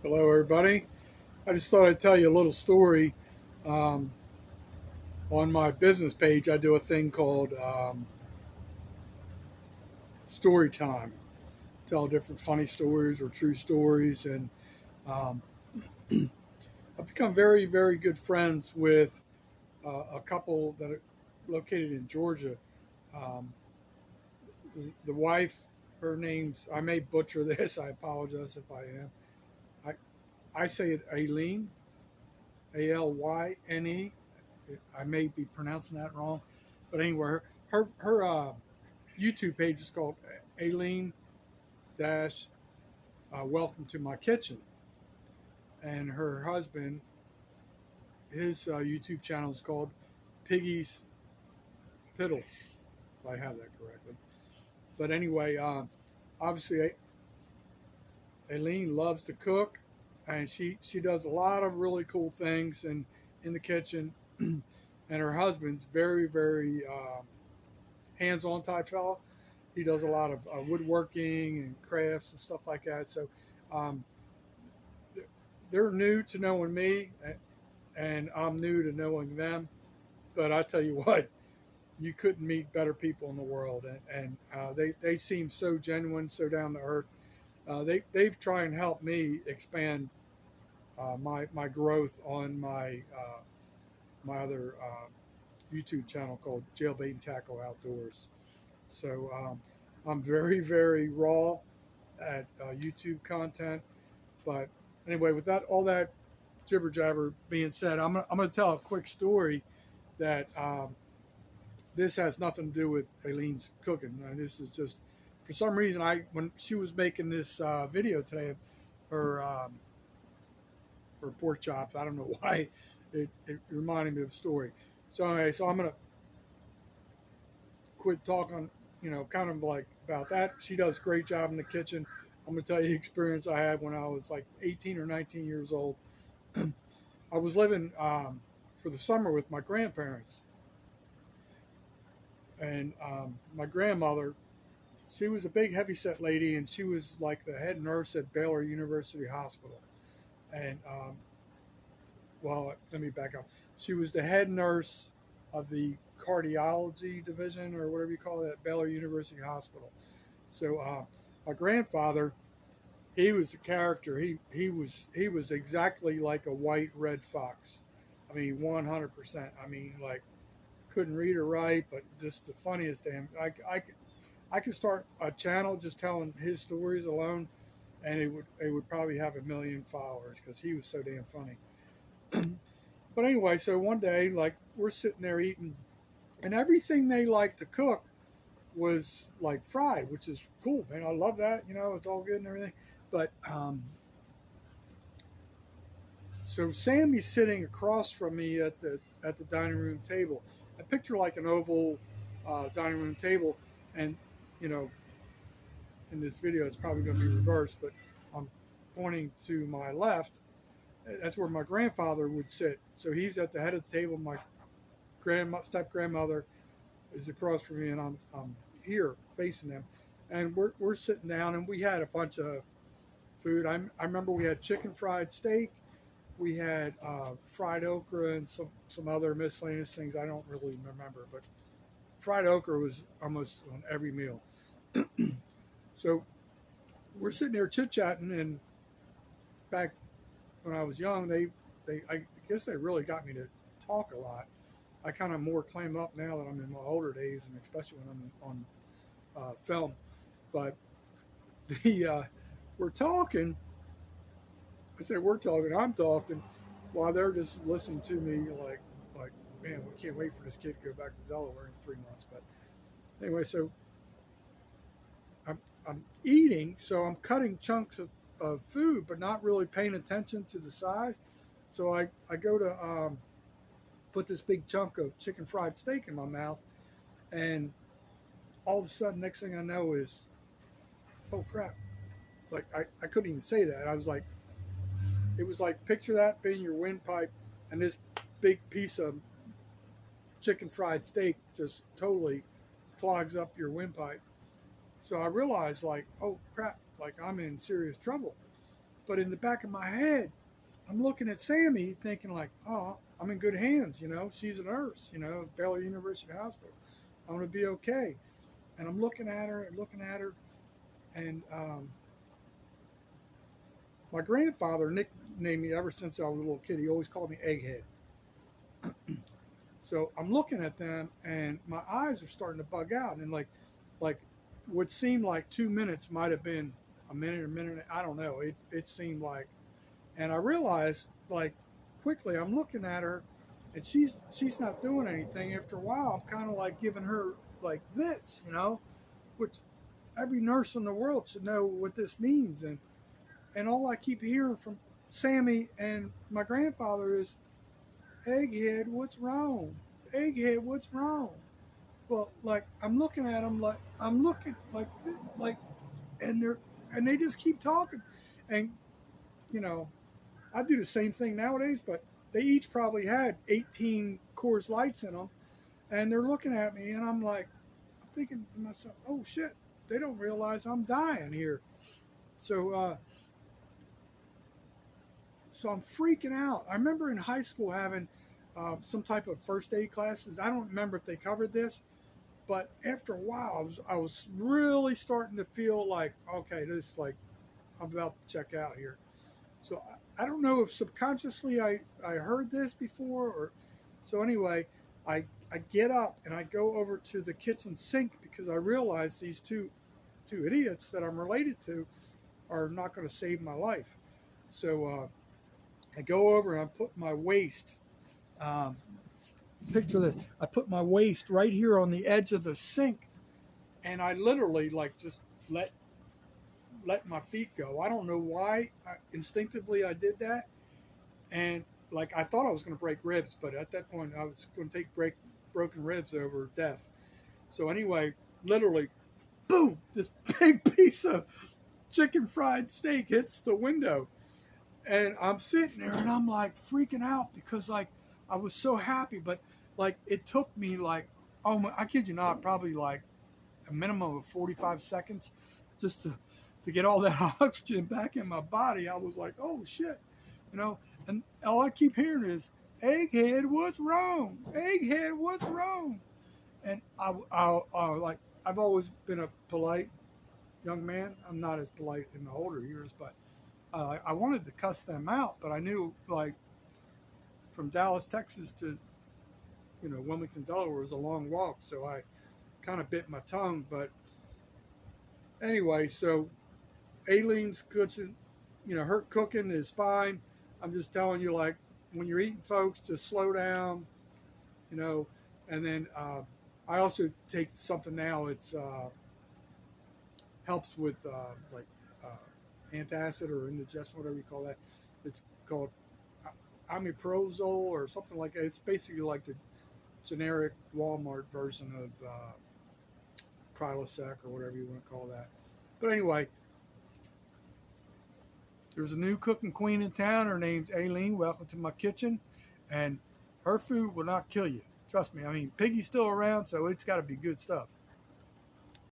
Hello, everybody. I just thought I'd tell you a little story. Um, on my business page, I do a thing called Story Time. Tell different funny stories or true stories, and um, I've become very, very good friends with a couple that are located in Georgia. Um, the wife, her name's I may butcher this. I apologize if I am. I say it Aileen, Alyne. I may be pronouncing that wrong, but anyway, her YouTube page is called Aileen Dash Welcome to My Kitchen, and her husband, his YouTube channel is called Piggy's Piddles, if I have that correctly. But anyway, obviously Aileen loves to cook, and she does a lot of really cool things in the kitchen. And her husband's very very hands-on type fellow. He does a lot of woodworking and crafts and stuff like that. So um, they're new to knowing me, and I'm new to knowing them. But I tell you what, you couldn't meet better people in the world, and they seem so genuine, so down to earth. They've tried and helped me expand my growth on my other YouTube channel called Jailbait and Tackle Outdoors. So I'm very very raw at YouTube content. But anyway, with that all that jibber jabber being said, I'm gonna tell a quick story that this has nothing to do with Aileen's cooking. This is just for some reason when she was making this video today, her her pork chops. I don't know why it reminded me of the story. So anyway, so I'm gonna quit talking, kind of like about that. She does a great job in the kitchen. I'm gonna tell you the experience I had when I was like 18 or 19 years old. I was living for the summer with my grandparents, and my grandmother, she was a big, heavyset lady, and she was like the head nurse at Baylor University Hospital. And well, let me back up. She was the head nurse of the cardiology division, or whatever you call it, at Baylor University Hospital. So my grandfather, he was a character. He was exactly like a white red fox. I mean, 100%. I mean, like couldn't read or write, but just the funniest damn. I could start a channel just telling his stories alone, and it would probably have a million followers because he was so damn funny. But anyway, so one day, like we're sitting there eating, and everything they like to cook was like fried, which is cool, man. I love that. It's all good and everything. But so Sammy's sitting across from me at the dining room table. I picture like an oval dining room table, and you know, in this video it's probably going to be reversed, but I'm pointing to my left. That's where my grandfather would sit. So he's at the head of the table. My step grandmother is across from me, and I'm here facing them, and we're sitting down, and we had a bunch of food. I remember we had chicken fried steak, we had fried okra, and some other miscellaneous things I don't really remember, but fried okra was almost on every meal. So we're sitting there chit chatting, and back when I was young, they I guess they really got me to talk a lot. I kind of more claim up now that I'm in my older days, and especially when I'm on film. But the we're talking. I say we're talking. I'm talking while they're just listening to me like man, we can't wait for this kid to go back to Delaware in 3 months. But anyway, so I'm eating, so I'm cutting chunks of food, but not really paying attention to the size. So I go to put this big chunk of chicken fried steak in my mouth, and all of a sudden, next thing I know is, oh crap! Like I couldn't even say that. I was like, it was like picture that being your windpipe, and this big piece of chicken fried steak just totally clogs up your windpipe. So I realized like, oh crap! Like I'm in serious trouble. But in the back of my head, I'm looking at Sammy thinking like, oh, I'm in good hands. She's a nurse, Baylor University Hospital. I'm going to be okay. And I'm looking at her and looking at her. And my grandfather nicknamed me ever since I was a little kid. He always called me Egghead. So I'm looking at them, and my eyes are starting to bug out. And like what seemed like 2 minutes might have been a minute. I don't know. It seemed like, and I realized like quickly I'm looking at her, and she's not doing anything. After a while, I'm kind of like giving her like this, which every nurse in the world should know what this means. And all I keep hearing from Sammy and my grandfather is, Egghead, what's wrong? Egghead, what's wrong? Well, like I'm looking at them, like I'm looking like this, and they just keep talking, and I do the same thing nowadays, but they each probably had 18 Coors Lights in them, and they're looking at me, and I'm thinking to myself, oh shit, they don't realize I'm dying here. So I'm freaking out. I remember in high school having some type of first aid classes. I don't remember if they covered this, but after a while, I was really starting to feel like, okay, this like I'm about to check out here. So I don't know if subconsciously I heard this before, or so anyway. I get up and I go over to the kitchen sink because I realize these two idiots that I'm related to are not going to save my life. So I go over and I put my waist. Picture this. I put my waist right here on the edge of the sink, and I literally like just let my feet go. I don't know why. Instinctively, I did that, and like I thought I was going to break ribs, but at that point, I was going to take broken ribs over death. So anyway, literally, boom! This big piece of chicken fried steak hits the window. And I'm sitting there and I'm like freaking out because like I was so happy, but like it took me like, I kid you not, probably like a minimum of 45 seconds just to get all that oxygen back in my body. I was like, oh shit, and all I keep hearing is, Egghead, what's wrong? Egghead, what's wrong? And I I've always been a polite young man. I'm not as polite in the older years, but I wanted to cuss them out, but I knew like from Dallas, Texas to Wilmington, Delaware was a long walk, so I kind of bit my tongue. But anyway, so Aileen's cooking, her cooking is fine. I'm just telling you, like when you're eating, folks, just slow down, And then I also take something now. It's helps with like antacid or indigestion, whatever you call that. It's called omeprazole or something like that. It's basically like the generic Walmart version of Prilosec or whatever you want to call that. But anyway, there's a new cooking queen in town. Her name's Aileen. Welcome to my kitchen. And her food will not kill you. Trust me. I mean, Piggy's still around, so it's got to be good stuff.